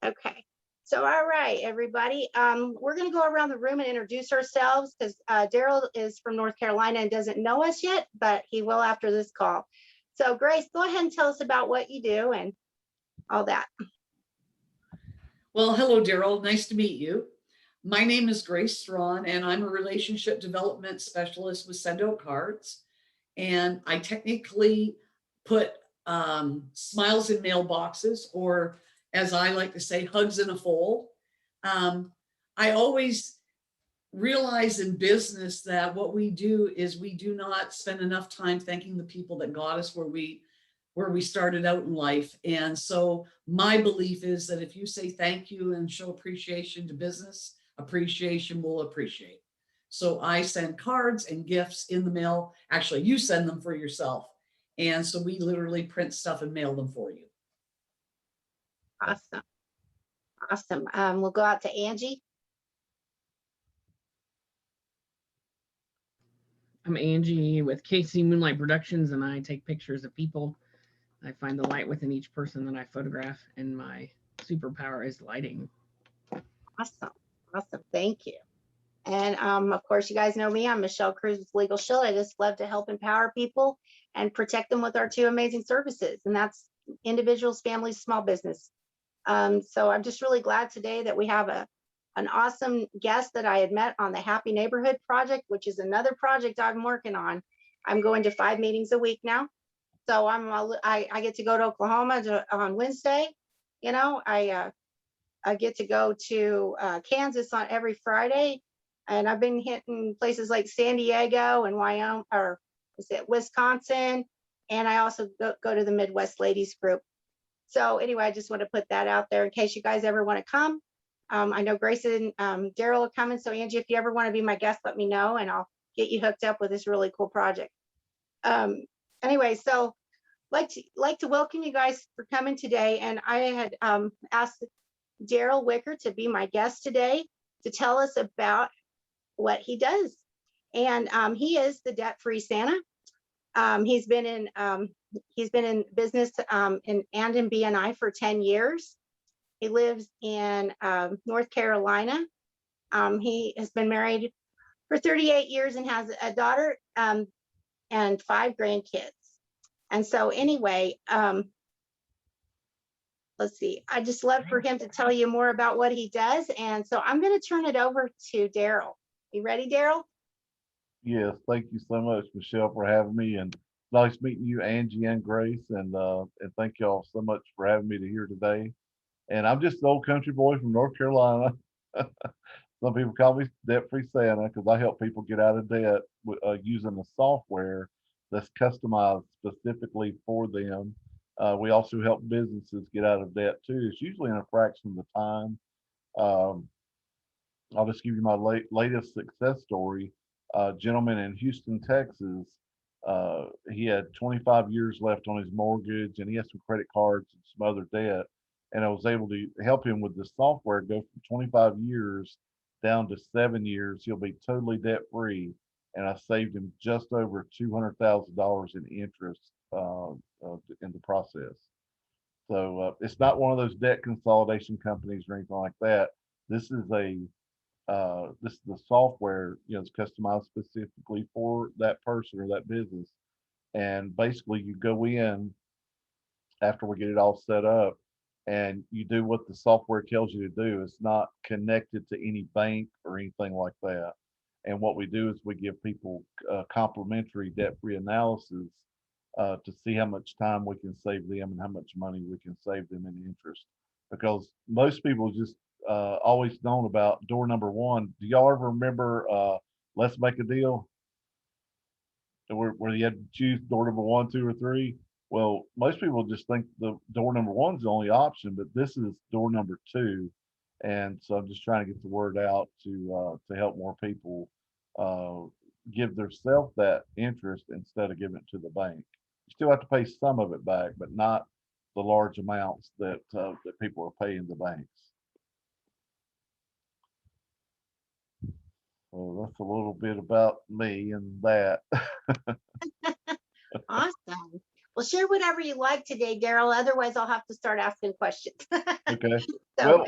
Okay. So, all right, everybody. We're going to go around the room and introduce ourselves because Daryl is from North Carolina and doesn't know us yet, but he will after this call. So, Grace, go ahead and tell us about what you do and all that. Well, hello, Daryl. Nice to meet you. My name is Grace Strawn, and I'm a relationship development specialist with Send Out Cards. And I technically put smiles in mailboxes, or as I like to say, hugs in a fold. I always realize in business that what we do is we do not spend enough time thanking the people that got us where we started out in life. And so my belief is that if you say thank you and show appreciation to business, appreciation will appreciate. So I send cards and gifts in the mail. Actually, you send them for yourself. And so we literally print stuff and mail them for you. Awesome. Awesome. We'll go out to Angie. I'm Angie with KC Moonlight Productions, and I take pictures of people. I find the light within each person that I photograph, and my superpower is lighting. Awesome. Awesome. Thank you. And of course, you guys know me. I'm Michelle Cruz with Legal Shield. I just love to help empower people and protect them with our two amazing services, and that's individuals, families, small business. So I'm just really glad today that we have an awesome guest that I had met on the Happy Neighborhood Project, which is another project I'm working on. I'm going to 5 meetings a week now. So I get to go to Oklahoma on Wednesday. You know, I get to go to Kansas on every Friday, and I've been hitting places like San Diego and Wyoming, or is it Wisconsin? And I also go to the Midwest Ladies Group. So anyway, I just want to put that out there in case you guys ever want to come. I know Grace and Daryl are coming. So Angie, if you ever want to be my guest, let me know and I'll get you hooked up with this really cool project. Anyway, so like to welcome you guys for coming today. And I had asked Daryl Wicker to be my guest today to tell us about what he does. And he is the debt-free Santa. He's been in business and in BNI for 10 years. He lives in North Carolina. He has been married for 38 years and has a daughter and 5 grandkids. And so anyway, let's see, I just love for him to tell you more about what he does. And so I'm going to turn it over to Daryl. You ready, Daryl? Yes, thank you so much, Michelle, for having me, and nice meeting you, Angie and Grace, and thank y'all so much for having me to here today. And I'm just an old country boy from North Carolina. Some people call me debt-free Santa because I help people get out of debt using the software that's customized specifically for them. We also help businesses get out of debt too. It's usually in a fraction of the time. Um, I'll just give you my latest success story. A gentleman in Houston, Texas, he had 25 years left on his mortgage and he had some credit cards and some other debt. And I was able to help him with the software go from 25 years down to 7 years. He'll be totally debt free. And I saved him just over $200,000 in interest in the process. So it's not one of those debt consolidation companies or anything like that. This is the software, it's customized specifically for that person or that business. And basically you go in after we get it all set up and you do what the software tells you to do. It's not connected to any bank or anything like that. And what we do is we give people complimentary debt-free analysis to see how much time we can save them and how much money we can save them in interest. Because most people just always known about door number 1. Do y'all ever remember Let's Make a Deal? Where you had to choose door number 1, 2, or 3? Well, most people just think the door number 1's the only option, but this is door number 2. And so I'm just trying to get the word out to help more people give themselves that interest instead of giving it to the bank. You still have to pay some of it back, but not the large amounts that people are paying the banks. So that's a little bit about me and that. Awesome. Well, share whatever you like today, Daryl. Otherwise, I'll have to start asking questions. Okay. So,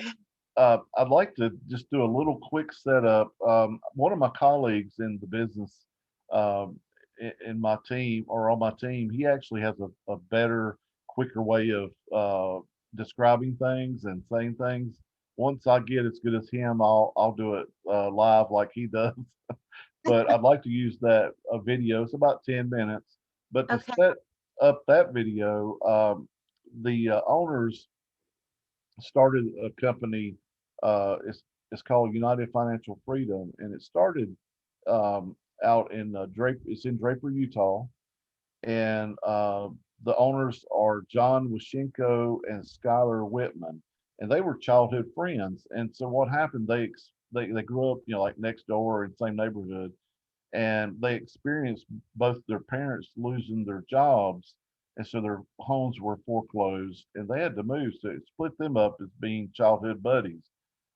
Well, I'd like to just do a little quick setup. One of my colleagues in the business, in my team or on my team, he actually has a better, quicker way of describing things and saying things. Once I get as good as him, I'll do it live like he does. But I'd like to use that video. It's about 10 minutes. But to okay. set up that video, the owners started a company. It's called United Financial Freedom, and it started out in Draper. It's in Draper, Utah, and the owners are John Washenko and Skylar Whitman, and they were childhood friends. And so what happened? They grew up, like next door in the same neighborhood, and they experienced both their parents losing their jobs, and so their homes were foreclosed and they had to move, so it split them up as being childhood buddies.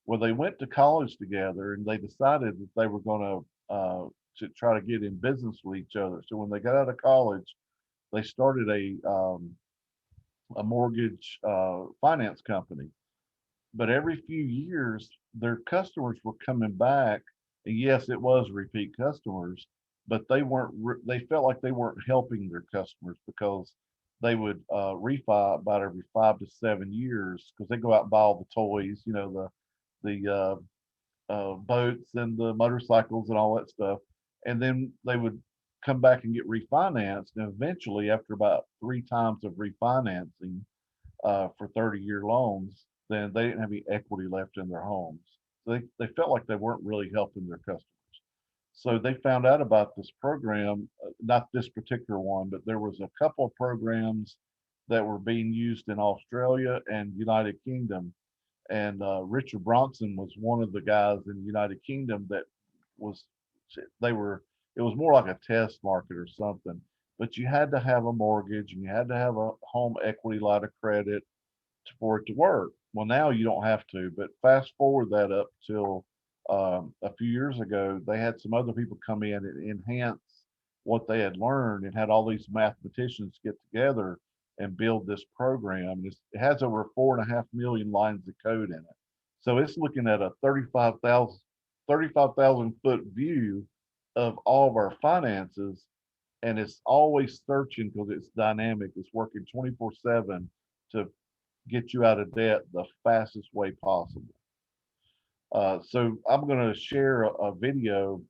Well, they went to college together and they decided that they were going to try to get in business with each other. So when they got out of college, they started a mortgage finance company. But every few years, their customers were coming back. And yes, it was repeat customers, but they felt like they weren't helping their customers because they would refi about every 5 to 7 years because they go out and buy all the toys, the boats and the motorcycles and all that stuff. And then they would come back and get refinanced. And eventually, after about 3 times of refinancing for 30-year loans, then they didn't have any equity left in their homes. So they felt like they weren't really helping their customers. So they found out about this program, not this particular one, but there was a couple of programs that were being used in Australia and United Kingdom. And Richard Bronson was one of the guys in the United Kingdom that was, it was more like a test market or something. But you had to have a mortgage and you had to have a home equity line of credit for it to work. Well, now you don't have to, but fast forward that up till a few years ago, they had some other people come in and enhance what they had learned and had all these mathematicians get together and build this program. It has over 4.5 million lines of code in it. So it's looking at a 35,000 foot view of all of our finances. And it's always searching because it's dynamic. It's working 24/7 to get you out of debt the fastest way possible. So I'm going to share a video.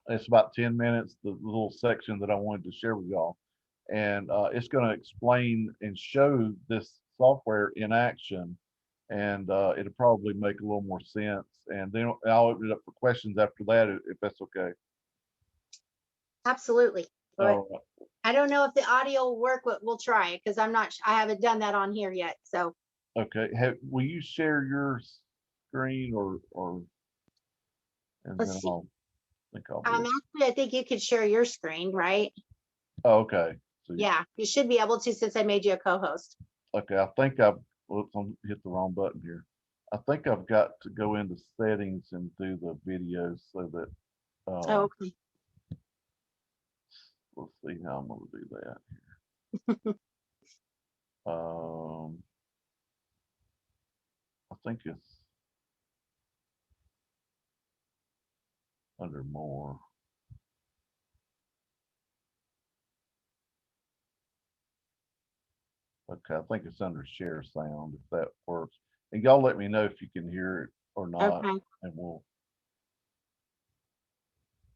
It's about 10 minutes, the little section that I wanted to share with y'all. And it's going to explain and show this software in action. And it'll probably make a little more sense. And then I'll open it up for questions after that, if that's okay. Absolutely. But All right. I don't know if the audio will work, but we'll try it because I haven't done that on here yet. So Okay. Will you share your screen or and let's then see. I'll think I'll do it. Actually, I think you could share your screen, right? Oh, okay. So Yeah, you should be able to since I made you a co-host. okay, I think whoops, I hit the wrong button here. I think I've got to go into settings and do the videos so that Oh, okay. let's see how I'm gonna do that. I think it's under more. Okay, I think it's under share sound if that works. And y'all let me know if you can hear it or not, Okay. and we'll.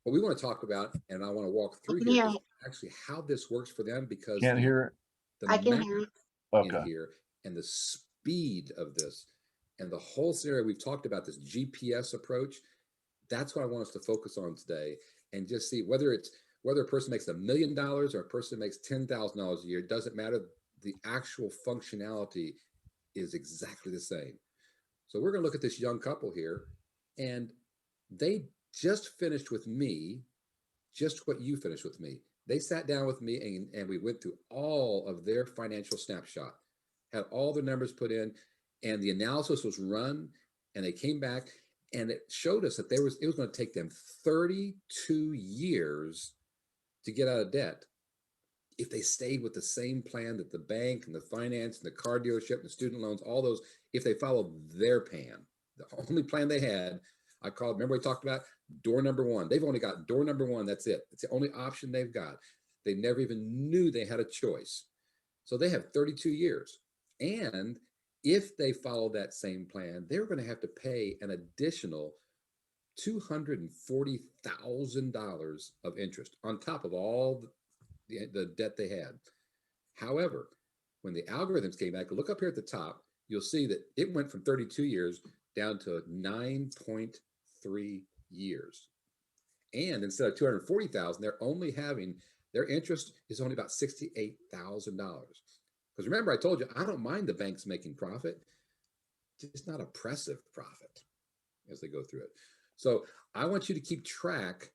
What we want to talk about, and I want to walk through can here, hear is it. actually how this works for them because Can't hear the I can math hear it. it? in Okay. here and the speed of this and the whole scenario we've talked about, this GPS approach, that's what I want us to focus on today and just see whether a person makes $1 million or a person makes $10,000 a year, it doesn't matter. The actual functionality is exactly the same. So we're going to look at this young couple here, and they just finished with me just what you finished with me. They sat down with me and we went through all of their financial snapshot, had all the numbers put in, and the analysis was run, and they came back and it showed us that it was going to take them 32 years to get out of debt. if they stayed with the same plan that the bank and the finance and the car dealership and the student loans, all those, if they followed their plan, the only plan they had, I called, remember we talked about door number one. They've only got door number one. That's it. It's the only option they've got. They never even knew they had a choice. So they have 32 years. And if they follow that same plan, they're going to have to pay an additional $240,000 of interest on top of all the debt they had. However, when the algorithms came back, look up here at the top, you'll see that it went from 32 years down to 9.3 years. And instead of 240,000, they're only having, their interest is only about $68,000. Because remember, I told you, I don't mind the banks making profit, just not oppressive profit as they go through it. So I want you to keep track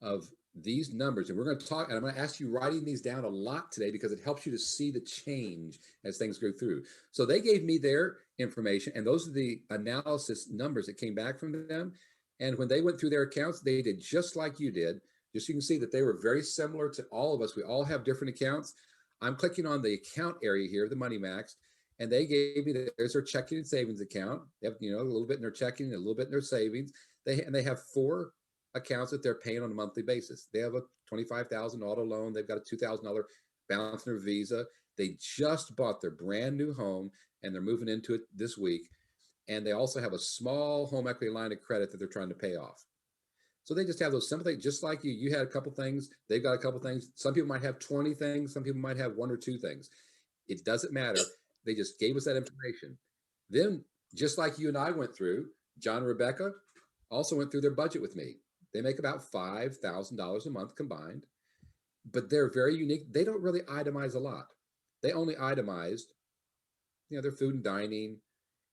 of these numbers, and we're going to talk, and I'm going to ask you writing these down a lot today because it helps you to see the change as things go through. So they gave me their information, and those are the analysis numbers that came back from them. And when they went through their accounts, they did just like you did. Just so you can see that they were very similar to all of us. We all have different accounts. I'm clicking on the account area here, the Money Max, and they gave me, there's their checking and savings account. They have, you know, a little bit in their checking, a little bit in their savings. They have 4 accounts that they're paying on a monthly basis. They have a $25,000 auto loan. They've got a $2,000 balance in their Visa. They just bought their brand new home and they're moving into it this week. And they also have a small home equity line of credit that they're trying to pay off. So they just have those simple things, just like you. You had a couple things, they've got a couple things. Some people might have 20 things, some people might have 1 or 2 things. It doesn't matter. They just gave us that information. Then, just like you and I went through, John and Rebecca also went through their budget with me. They make about $5,000 a month combined, but they're very unique. They don't really itemize a lot. They only itemized, you know, their food and dining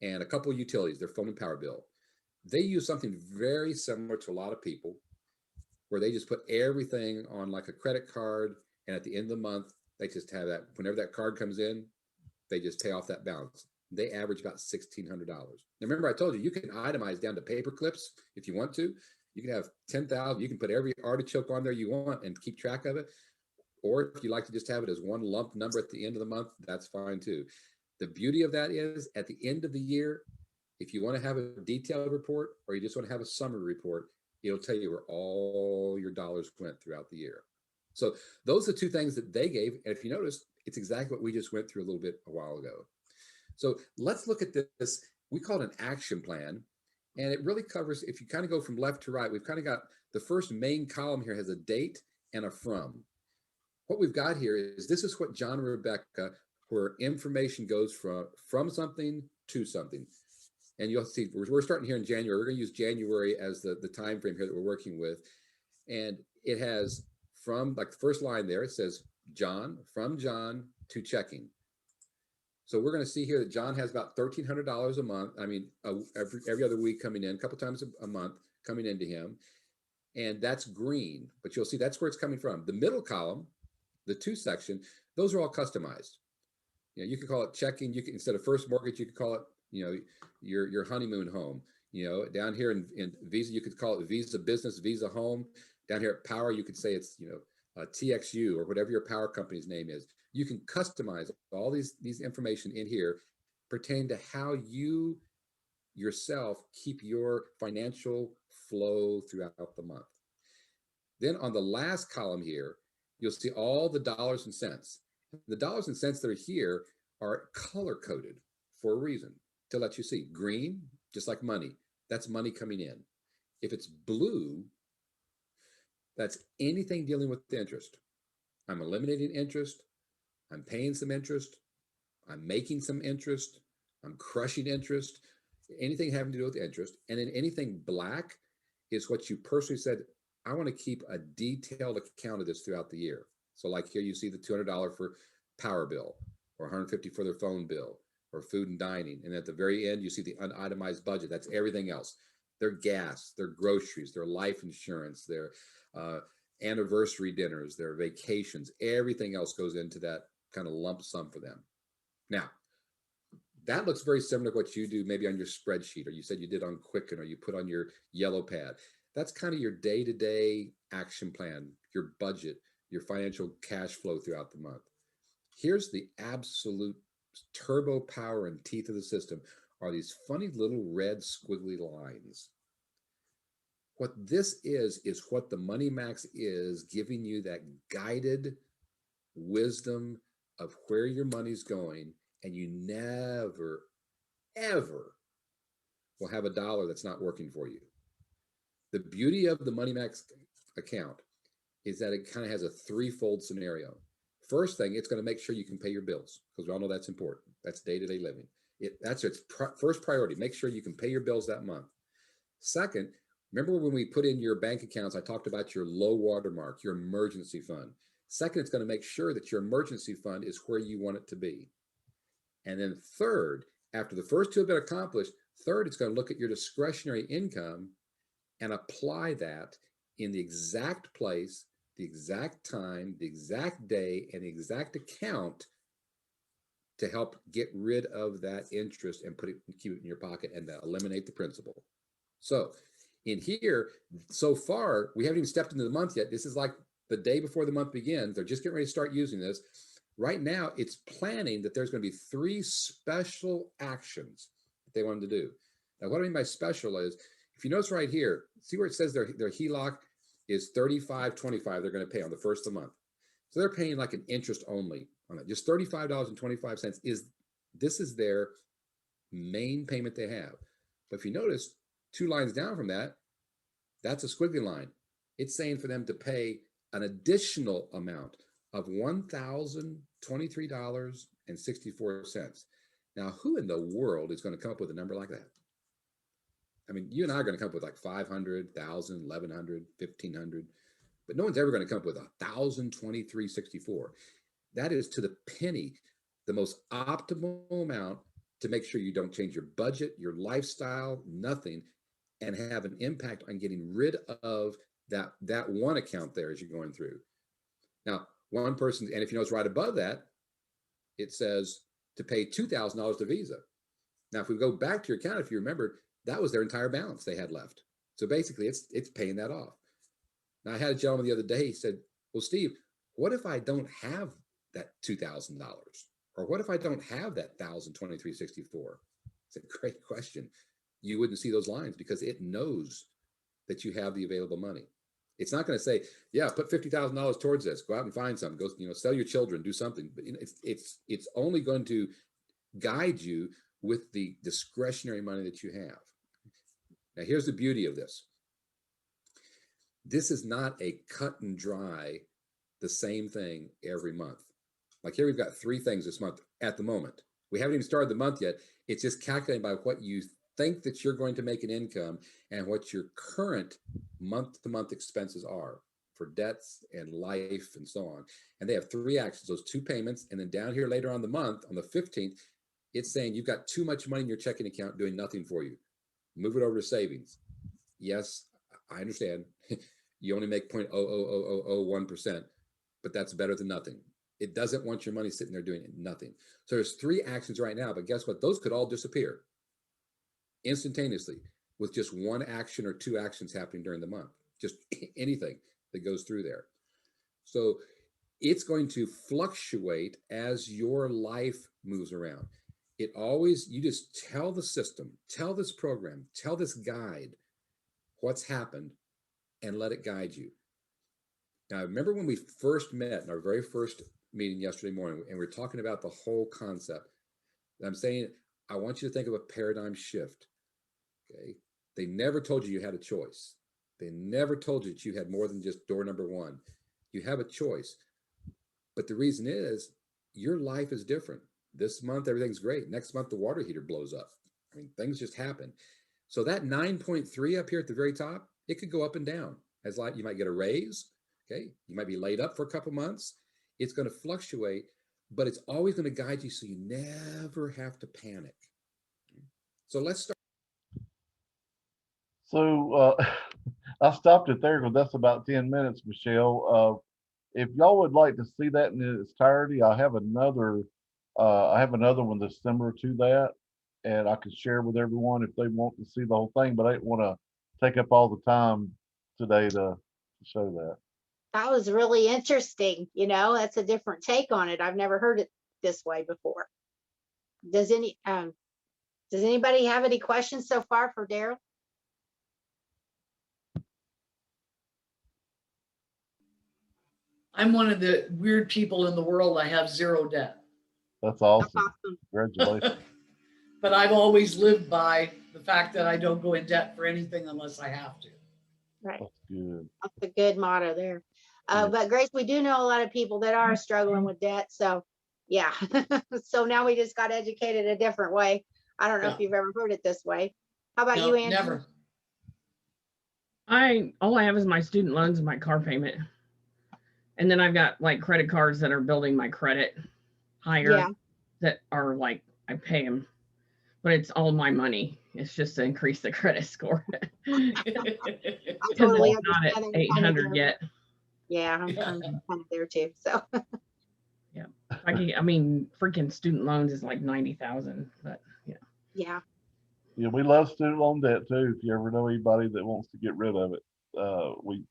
and a couple of utilities, their phone and power bill. They use something very similar to a lot of people where they just put everything on like a credit card. And at the end of the month, they just have that, whenever that card comes in, they just pay off that balance. They average about $1,600. Now, remember I told you, you can itemize down to paper clips if you want to. You can have 10,000, you can put every artichoke on there you want and keep track of it. Or if you like to just have it as one lump number at the end of the month, that's fine too. The beauty of that is at the end of the year, if you want to have a detailed report or you just want to have a summary report, it'll tell you where all your dollars went throughout the year. So those are 2 things that they gave. And if you notice, it's exactly what we just went through a little bit a while ago. So let's look at this. We call it an action plan. And it really covers, if you kind of go from left to right, we've kind of got the first main column here has a date and a from. What we've got here is this is what John and Rebecca, where information goes from something to something. And you'll see, we're starting here in January. We're going to use January as the time frame here that we're working with. And it has from, like the first line there, it says John, from John to checking. So we're going to see here that John has about $1,300 a month. I mean, every other week coming in, a couple times a month coming into him. And that's green, but you'll see that's where it's coming from. The middle column, the 2 section, those are all customized. You know, you can call it checking. You can, instead of first mortgage, you could call it, you know, your honeymoon home. You know, down here in Visa, you could call it Visa Business, Visa Home. Down here at Power, you could say it's, you know, TXU or whatever your power company's name is. You can customize all these information in here pertain to how you yourself keep your financial flow throughout the month. Then on the last column here, you'll see all the dollars and cents. The dollars and cents that are here are color coded for a reason, to let you see. Green, just like money, that's money coming in. If it's blue, that's anything dealing with interest. I'm eliminating interest. I'm paying some interest. I'm making some interest. I'm crushing interest. Anything having to do with interest. And then anything black is what you personally said, I want to keep a detailed account of this throughout the year. So like here you see the $200 for power bill, or $150 for their phone bill, or food and dining. And at the very end, you see the unitemized budget. That's everything else. Their gas, their groceries, their life insurance, their anniversary dinners, their vacations, everything else goes into that kind of lump sum for them. Now, that looks very similar to what you do maybe on your spreadsheet, or you said you did on Quicken, or you put on your yellow pad. That's kind of your day-to-day action plan, your budget, your financial cash flow throughout the month. Here's the absolute turbo power and teeth of the system are these funny little red squiggly lines. What this is what the Money Max is, giving you that guided wisdom of where your money's going, and you never, ever will have a dollar that's not working for you. The beauty of the Money Max account is that it kind of has a threefold scenario. First thing, it's going to make sure you can pay your bills, because we all know that's important. That's day-to-day living. That's its first priority. Make sure you can pay your bills that month. Second, remember when we put in your bank accounts, I talked about your low watermark, your emergency fund. Second, it's going to make sure that your emergency fund is where you want it to be. And then third, after the first two have been accomplished, third, it's going to look at your discretionary income and apply that in the exact place, the exact time, the exact day, and the exact account to help get rid of that interest and keep it in your pocket and eliminate the principal. So in here, so far, we haven't even stepped into the month yet. This is like the day before the month begins. They're just getting ready to start using this. Right now, it's planning that there's going to be 3 special actions that they want them to do. Now, what I mean by special is, if you notice right here, see where it says their HELOC is $35.25 they're going to pay on the first of the month. So they're paying like an interest only on it. Just $35.25 is their main payment they have. But if you notice, 2 lines down from that, that's a squiggly line. It's saying for them to pay an additional amount of $1,023.64. Now, who in the world is going to come up with a number like that? I mean, you and I are going to come up with like 500, 1,000, 1,100, 1,500, but no one's ever going to come up with $1,023.64. That is to the penny, the most optimal amount to make sure you don't change your budget, your lifestyle, nothing, and have an impact on getting rid of that one account there as you're going through. Now, one person, and if you notice right above that, it says to pay $2,000 to Visa. Now, if we go back to your account, if you remember, that was their entire balance they had left. So basically, it's paying that off. Now, I had a gentleman the other day, he said, well, Steve, what if I don't have that $2,000? Or what if I don't have that $1,023.64? It's a great question. You wouldn't see those lines because it knows that you have the available money. It's not going to say, yeah, put $50,000 towards this, go out and find something, go, sell your children, do something. But it's only going to guide you with the discretionary money that you have. Now, here's the beauty of this. This is not a cut and dry, the same thing every month. Like here, we've got 3 things this month at the moment. We haven't even started the month yet. It's just calculating by what you think that you're going to make an income and what your current month-to-month expenses are for debts and life and so on. And they have 3 actions, those 2 payments. And then down here later on the month, on the 15th, it's saying you've got too much money in your checking account doing nothing for you. Move it over to savings. Yes, I understand. You only make 0.00001%, but that's better than nothing. It doesn't want your money sitting there doing nothing. So there's 3 actions right now, but guess what? Those could all disappear instantaneously with just 1 action or 2 actions happening during the month, just anything that goes through there. So it's going to fluctuate as your life moves around. It always, you just tell the system, tell this program, tell this guide what's happened and let it guide you. Now, remember when we first met in our very first meeting yesterday morning, and we're talking about the whole concept. I'm saying, I want you to think of a paradigm shift. Okay. They never told you you had a choice. They never told you that you had more than just door number 1. You have a choice. But the reason is your life is different. This month, everything's great. Next month, the water heater blows up. I mean, things just happen. So that 9.3 up here at the very top, it could go up and down. As like you might get a raise. Okay. You might be laid up for a couple months. It's going to fluctuate, but it's always going to guide you so you never have to panic. So let's start. So I stopped it there because that's about 10 minutes, Michelle. If y'all would like to see that in its entirety, I have another one that's similar to that, and I can share with everyone if they want to see the whole thing, but I didn't want to take up all the time today to show that. That was really interesting. That's a different take on it. I've never heard it this way before. Does anybody have any questions so far for Daryl? I'm one of the weird people in the world. I have zero debt. That's That's awesome. awesome. Congratulations. But I've always lived by the fact that I don't go in debt for anything unless I have to. Right. That's good. That's a good motto there. Yeah. But Grace, we do know a lot of people that are struggling with debt. So yeah. So now we just got educated a different way. I don't know if Yeah. you've ever heard it this way. How about No, you, Angie? never. All I have is my student loans and my car payment. And then I've got like credit cards that are building my credit higher Yeah. that are like I pay them, but it's all my money. It's just to increase the credit score I because totally it's not at understand. I'm kind of 800 there. yet. Yeah, I'm kind of there too. So I mean, freaking student loans is like 90,000, but yeah. yeah. Yeah, we love student loan debt too. If you ever know anybody that wants to get rid of it,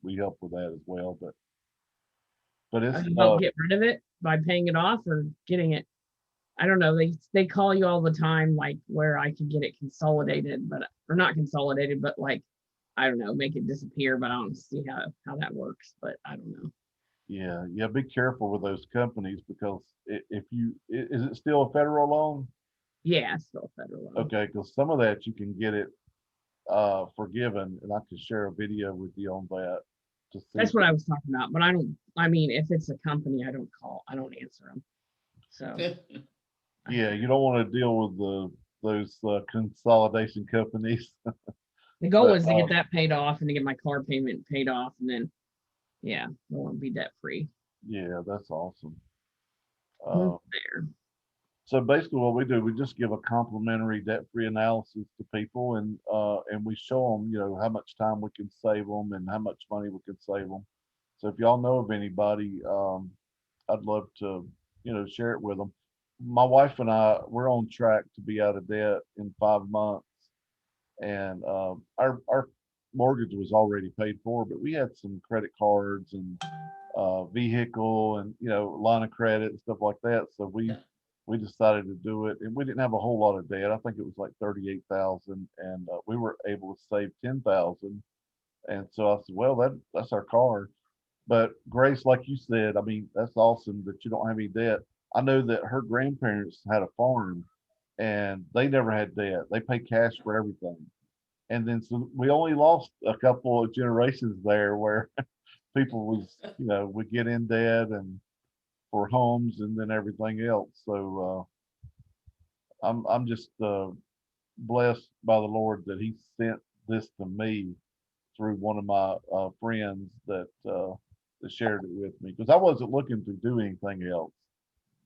we help with that as well. But How it's do you help get rid of it by paying it off or getting it? I don't know. They call you all the time, like where I can get it consolidated, or not consolidated, but like I don't know, make it disappear. But I don't see how that works. But I don't know. yeah, be careful with those companies because if you is it still a federal loan? Yeah, it's still federal loan. Okay, because some of that you can get it forgiven, and I can share a video with you on that to see. That's what I was talking about. But I mean, if it's a company, I don't answer them. So Yeah, you don't want to deal with those consolidation companies. the goal But, is to get that paid off and to get my car payment paid off, and then yeah, I want to be debt free. Yeah, that's awesome. There. So basically what we do, we just give a complimentary debt-free analysis to people and we show them, how much time we can save them and how much money we can save them. So if y'all know of anybody, I'd love to, share it with them. My wife and we're on track to be out of debt in 5 months. And our mortgage was already paid for, but we had some credit cards and vehicle and, line of credit and stuff like that. So we decided to do it, and we didn't have a whole lot of debt. I think it was like 38,000, and we were able to save 10,000. And so I said, well, that's our car. But Grace, like you said, I mean, that's awesome that you don't have any debt. I know that her grandparents had a farm, and they never had debt. They pay cash for everything. And then so we only lost a couple of generations there where people was, would get in debt and for homes and then everything else. So I'm just blessed by the Lord that He sent this to me through one of my friends that shared it with me because I wasn't looking to do anything else.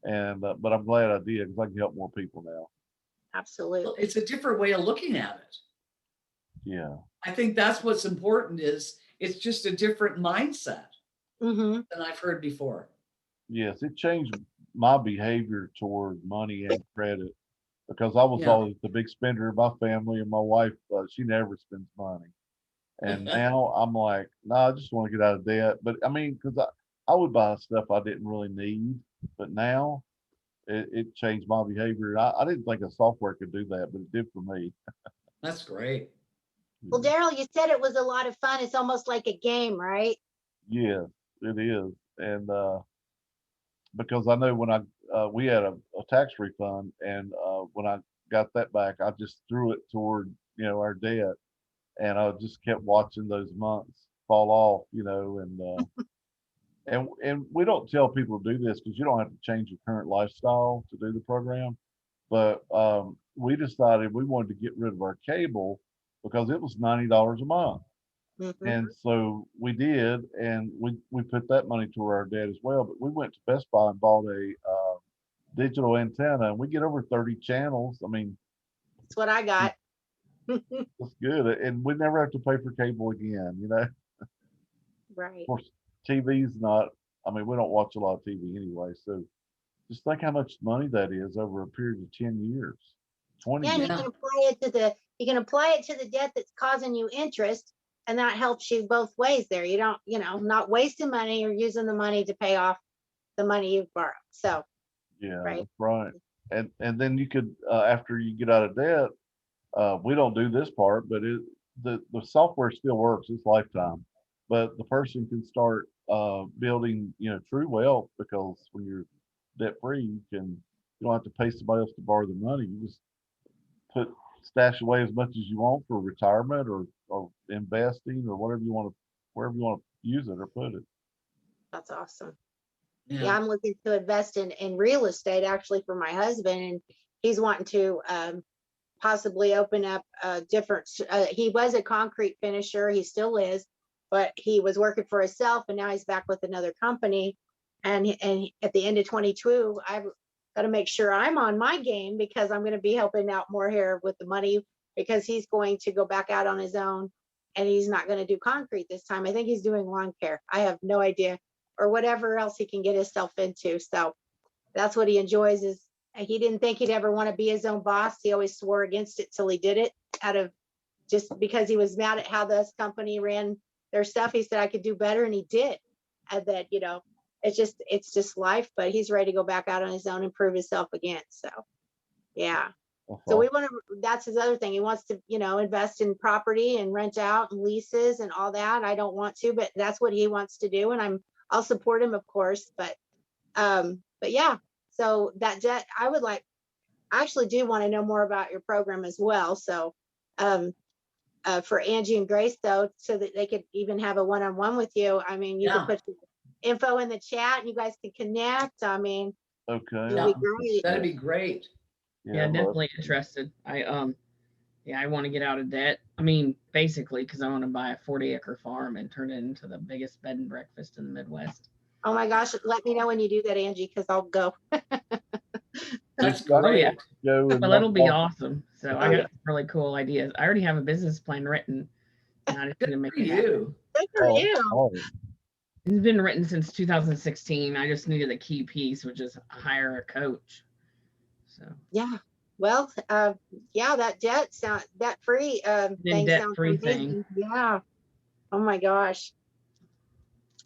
And but I'm glad I did because I can help more people now. Absolutely. It's a different way of looking at it. Yeah. I think that's what's important is it's just a different mindset Mm-hmm. than I've heard before. Yes, it changed my behavior toward money and credit because I was Yeah. always the big spender in my family, and my wife, she never spends money. And now I'm like, no, I just want to get out of debt. But I mean, because I would buy stuff I didn't really need, but now it changed my behavior. I didn't think a software could do that, but it did for me. That's great. Well, Daryl, you said it was a lot of fun. It's almost like a game, right? Yes, it is. And because I know when we had a tax refund, and when I got that back, I just threw it toward our debt, and I just kept watching those months fall off, and we don't tell people to do this because you don't have to change your current lifestyle to do the program, but we decided we wanted to get rid of our cable because it was $90 a month. Mhm. And so we did, and we put that money toward our debt as well. But we went to Best Buy and bought a digital antenna, and we get over 30 channels. I mean, That's what I got. it's good, and we never have to pay for cable again. Right. Of course, TV's not. I mean, we don't watch a lot of TV anyway. So just think how much money that is over a period of 10 years, 20 Yeah, and years. you can apply it to the debt that's causing you interest, And that helps you both ways there. You don't, not wasting money or using the money to pay off the money you've borrowed. So, Yeah, right. that's right. And then you could, after you get out of debt, we don't do this part, but the software still works. It's lifetime, but the person can start building, true wealth, because when you're debt free, you don't have to pay somebody else to borrow the money. You just stash away as much as you want for retirement or investing or wherever you want to use it or put it. That's awesome. Yeah. Yeah, I'm looking to invest in real estate actually for my husband, and he's wanting to possibly open up a different. He was a concrete finisher, he still is, but he was working for himself, and now he's back with another company. And at the end of 22, I've got to make sure I'm on my game, because I'm going to be helping out more here with the money, because he's going to go back out on his own, and he's not going to do concrete this time. I think he's doing lawn care. I have no idea, or whatever else he can get himself into. So that's what he enjoys. Is he didn't think he'd ever want to be his own boss. He always swore against it till he did it, out of just because he was mad at how this company ran their stuff. He said I could do better, and he did. And that, it's just life, but he's ready to go back out on his own and prove himself again. So yeah. That's So we awesome. want to, that's his other thing. He wants to, invest in property and rent out and leases and all that. I don't want to, but that's what he wants to do. And I'll support him, of course. But yeah, so that debt, I actually do want to know more about your program as well. So, for Angie and Grace though, so that they could even have a one-on-one with you. I mean, you Yeah. could put info in the chat and you guys can connect. I mean, Okay. it'd be great. That'd be great. Yeah, I'd love definitely interested. I want to get out of debt. I mean, basically, because I want to buy a 40-acre farm and turn it into the biggest bed and breakfast in the Midwest. Oh my gosh, let me know when you do that, Angie, because I'll go. That's Oh, great. yeah. go and Well, that'll be knock awesome. So I Oh, got yeah. some really cool ideas. I already have a business plan written, and I just need to make For it happen. you. Good for off. you. Oh, It's been written since 2016. I just needed the key piece, which is hire a coach. So Yeah. Well, yeah, that debt free thing sounds debt-free thing. amazing. Yeah. Oh my gosh.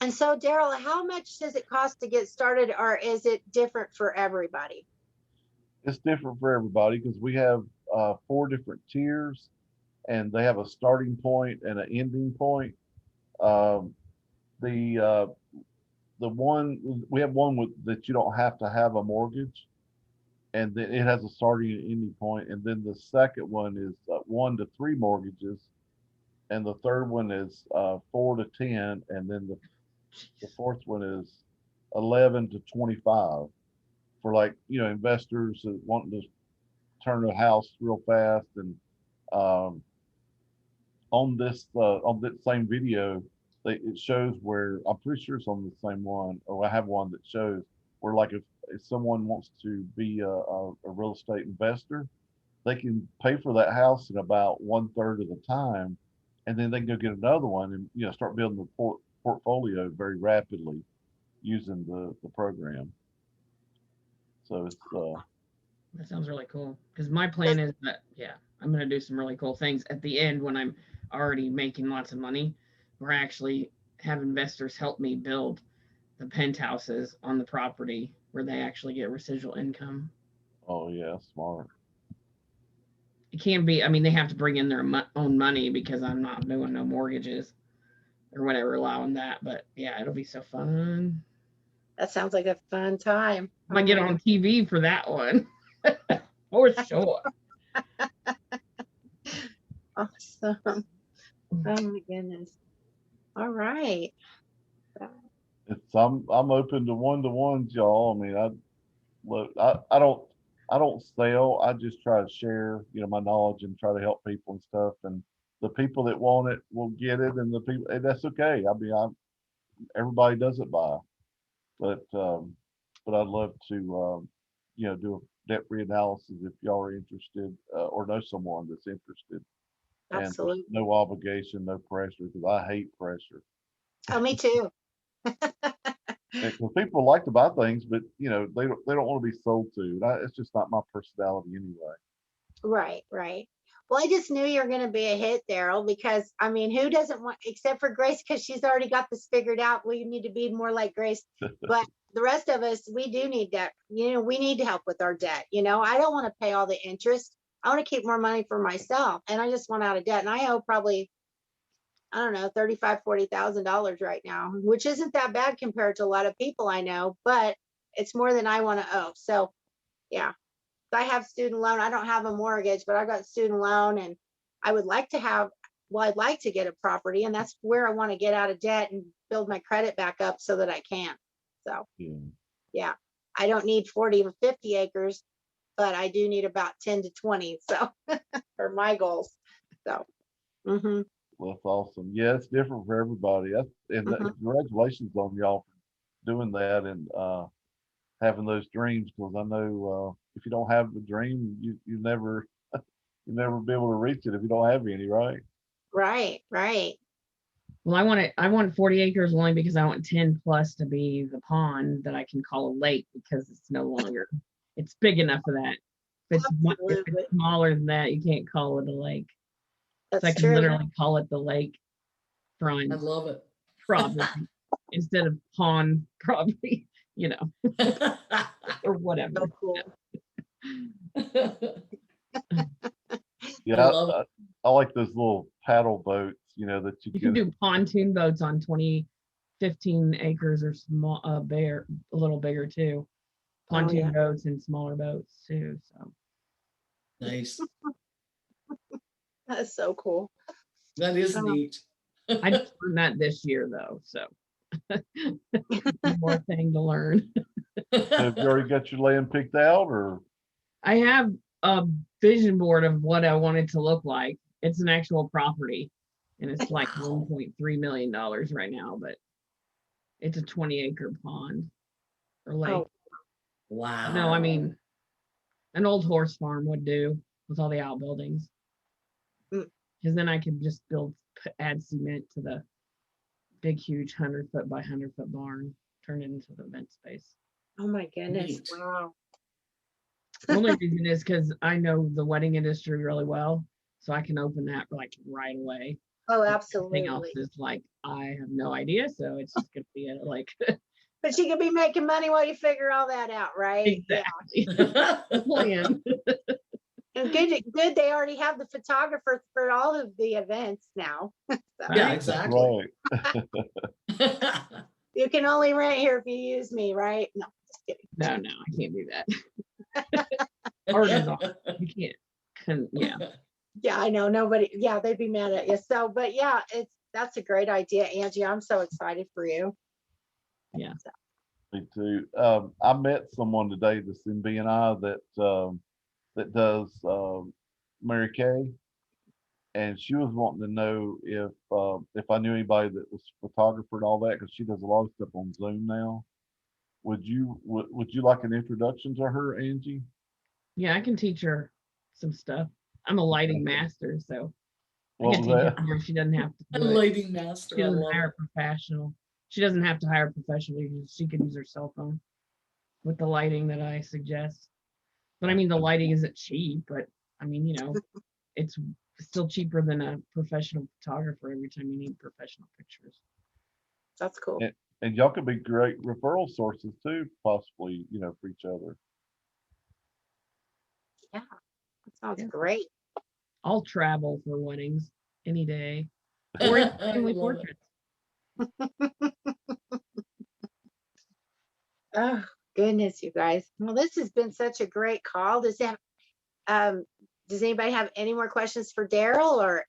And so, Daryl, how much does it cost to get started, or is it different for everybody? it's different for everybody because we have 4 different tiers, and they have a starting point and an ending point. Um, the one we have one with that you don't have to have a mortgage, and then it has a starting and ending point. And then the second one is 1 to 3 mortgages, and the third one is 4 to 10, and then the fourth one is 11 to 25 for, like, investors that want to turn a house real fast. And um, on that same video, it shows where, I'm pretty sure it's on the same one, or I have one that shows where, like, if someone wants to be a real estate investor, they can pay for that house in about 1/3 of the time, and then they can go get another one and start building the portfolio very rapidly using the program. So it's That sounds really cool. Because my plan is that, yeah, I'm going to do some really cool things at the end when I'm already making lots of money. Where I actually have investors help me build the penthouses on the property where they actually get residual income. oh yeah, smart. It can be, I mean, they have to bring in their own money because I'm not doing no mortgages or whatever, allowing that. But yeah, it'll be so fun. That sounds like a fun time. I might get on TV for that one. For sure. Awesome. Oh my goodness. All right. I'm open to one-to-ones, y'all. I mean, I don't sell. I just try to share, my knowledge and try to help people and stuff. And the people that want it will get it, and that's okay. I mean, everybody doesn't buy, but I'd love to, do a debt-free analysis if y'all are interested, or know someone that's interested. And there's Absolutely. no obligation, no pressure, because I hate pressure. Oh, me too. Because people like to buy things, but they don't want to be sold to. It's just not my personality anyway. Right, right. Well, I just knew you were gonna be a hit, Daryl, because I mean, who doesn't want, except for Grace, because she's already got this figured out. We need to be more like Grace. But the rest of us, we do need that. We need to help with our debt. I don't want to pay all the interest. I want to keep more money for myself. And I just want out of debt. And I owe probably, I don't know, $35,000-$40,000 right now, which isn't that bad compared to a lot of people I know, but it's more than I want to owe. So yeah. I have student loan. I don't have a mortgage, but I got student loan, and I would like to have, well, I'd like to get a property, and that's where I want to get out of debt and build my credit back up so that I can. So Yeah. yeah, I don't need 40 or 50 acres, but I do need about 10 to 20. So for my goals. So, mhm, Well, that's awesome. Yeah, it's different for everybody. Congratulations on y'all for doing that and having those dreams. Because I know if you don't have the dream, you never be able to reach it if you don't have any, right? right, right. Well, I want 40 acres only because I want 10 plus to be the pond that I can call a lake, because it's no longer, it's big enough for that. If Absolutely. it's smaller than that, you can't call it a lake. So I That's can true. literally call it the lake I front love it. property instead of pond property, or whatever. So cool. Yeah, love I like those little paddle boats, that you You can can. do pontoon boats on 15 acres or small, a little bigger too. Pontoon yeah. boats and smaller boats too. So Nice. That's so cool. That is Oh. neat. I just learned that this year though. So one more thing to learn. Have you already got your land picked out, or? I have a vision board of what I want it to look like. It's an actual property, and it's like Wow. $1.3 million right now, but it's a 20-acre pond or lake. Oh, Wow. No, I mean, an old horse farm would do with all the outbuildings. Mm. Because then I could just add cement to the big, huge 100-foot by 100-foot barn, turn it into the event space. oh my goodness. Neat. Wow. The only reason is because I know the wedding industry really well, so I can open that like right away. Oh, Everything else absolutely. is like, I have no idea, so it's just gonna be like But you could be making money while you figure all that out, right? exactly the plan. Yeah. And good they already have the photographer for all of the events now. So Yeah, Right? exactly. Right. you can only rent here if you use me, right? No, just kidding. No, I can't do that. Ours is off. You can't. Yeah. Yeah, I know. Nobody, yeah, they'd be mad at you. So, but yeah, that's a great idea, Angie. I'm so excited for you. Me too. I met someone today that's in BNI that does Mary Kay, and she was wanting to know if I knew anybody that was a photographer and all that, because she does a lot of stuff on Zoom now. Would you like an introduction to her, Angie? Yeah, I can teach her some stuff. I'm a lighting master, so I What can was teach it that? to her. She doesn't have to A do it. lighting She master. I doesn't love hire it. a professional. She doesn't have to hire a professional. She can use her cell phone with the lighting that I suggest. But I mean, the lighting isn't cheap, but I mean, it's still cheaper than a professional photographer every time you need professional pictures. That's cool. And y'all could be great referral sources too, possibly, for each other. Yeah, that sounds Yeah. great. I'll travel for weddings any day, or even I family love it. portraits. Oh, goodness, you guys. Well, this has been such a great call. Does anybody have any more questions for Daryl or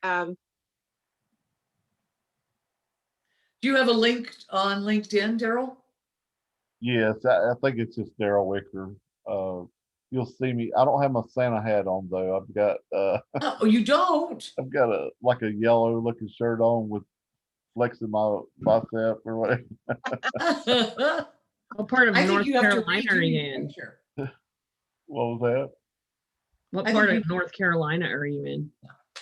Do you have a link on LinkedIn, Daryl? Yes, I think it's just Daryl Wicker. You'll see me. I don't have my Santa hat on though. Oh, you don't? I've got a yellow looking shirt on with flexing my bicep or whatever. What part of I think North you have to Carolina are redo you your in? picture. What was that? What I part think of North Carolina are you in?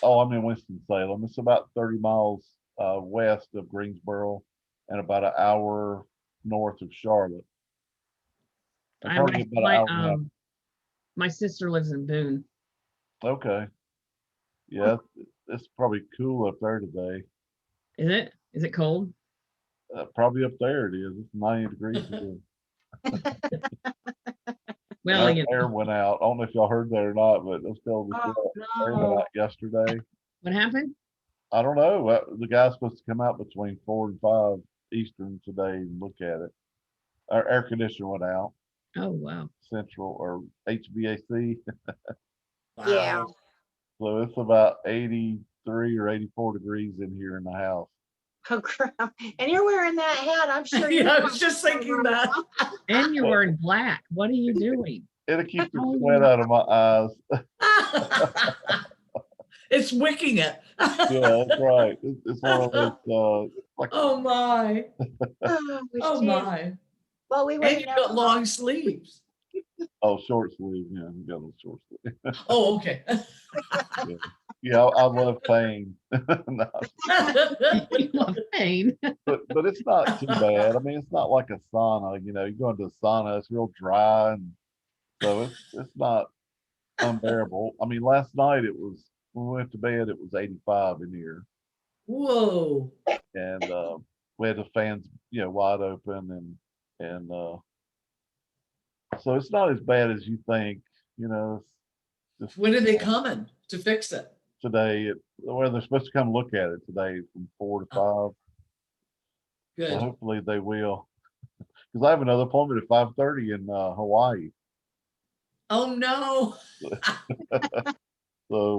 Oh, I'm in Winston-Salem. It's about 30 miles west of Greensboro and about an hour north of Charlotte. Probably about an hour and a half. My sister lives in Boone. Okay. Yeah, it's probably cool up there today. Is it? Is it cold? Probably up there it is. It's 90 degrees here. Well, The air went out. I don't know if y'all heard that or not, but those telling me Oh, air went no. out yesterday. what happened? I don't know. The guy's supposed to come out between 4 and 5 Eastern today and look at it. Our air conditioner went out, Oh, wow. central or HVAC. Yeah. Wow. So it's about 83 or 84 degrees in here in the house. Oh, crap. And you're wearing that hat. I'm sure Yeah, you're I was just thinking that. And you're Well- wearing black. What are you doing? It'll keep the Oh, sweat yeah. out of my eyes. It's wicking it. Yeah, that's right. It's one of those, like, Oh my. Oh, Oh geez. my. Well, we And wouldn't you've know. got long sleeves. oh, short sleeve. Yeah, you got a little short sleeve. Oh, okay. Yeah, I love pain. No, You love pain. but it's not too bad. I mean, it's not like a sauna, you go into a sauna, it's real dry, and so it's not unbearable. I mean, last night when we went to bed, it was 85 in here, Whoa. and we had the fans, wide open, and so it's not as bad as you think, it's just When are they coming to fix it? today. Well, they're supposed to come look at it today from 4 to 5. So Good. hopefully they will, because I have another appointment at 5:30 in Hawaii. Oh no. So,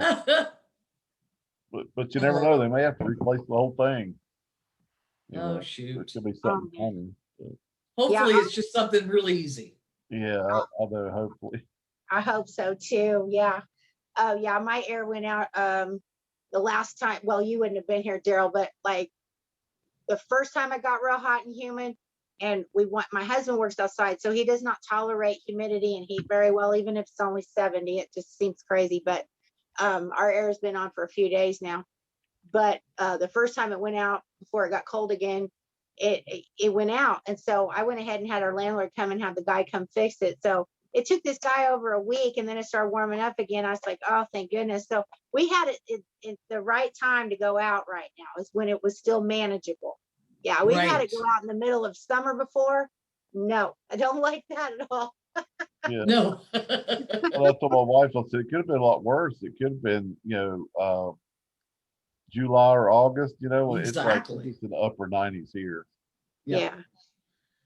but you never know, they may have to replace the whole thing. Oh There shoot. could be something man. coming. But, Hopefully Yeah. it's just something really easy. yeah, I know. Hopefully, I hope so too. Yeah. Oh, yeah. My air went out the last time. Well, you wouldn't have been here, Daryl, but like the first time I got real hot and humid, and my husband works outside, so he does not tolerate humidity and heat very well, even if it's only 70. It just seems crazy. But our air has been on for a few days now. But the first time it went out before it got cold again, it went out. And so I went ahead and had our landlord come and have the guy come fix it. So it took this guy over a week, and then it started warming up again. I was like, oh, thank goodness. So we had it the right time to go out right now is when it was still manageable. Yeah, we've had it Right. go out in the middle of summer before. No, I don't like that at all. yeah. No. Well, that's what my wife said. It could have been a lot worse. It could have been, July or August. It's like Exactly. it's in the upper 90s here. Yeah. Yeah.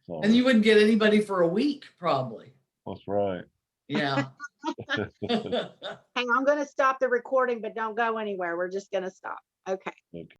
So And you wouldn't get anybody for a week, probably. that's right. Yeah. Hang on, I'm going to stop the recording, but don't go anywhere. We're just going to stop. Okay. Okay.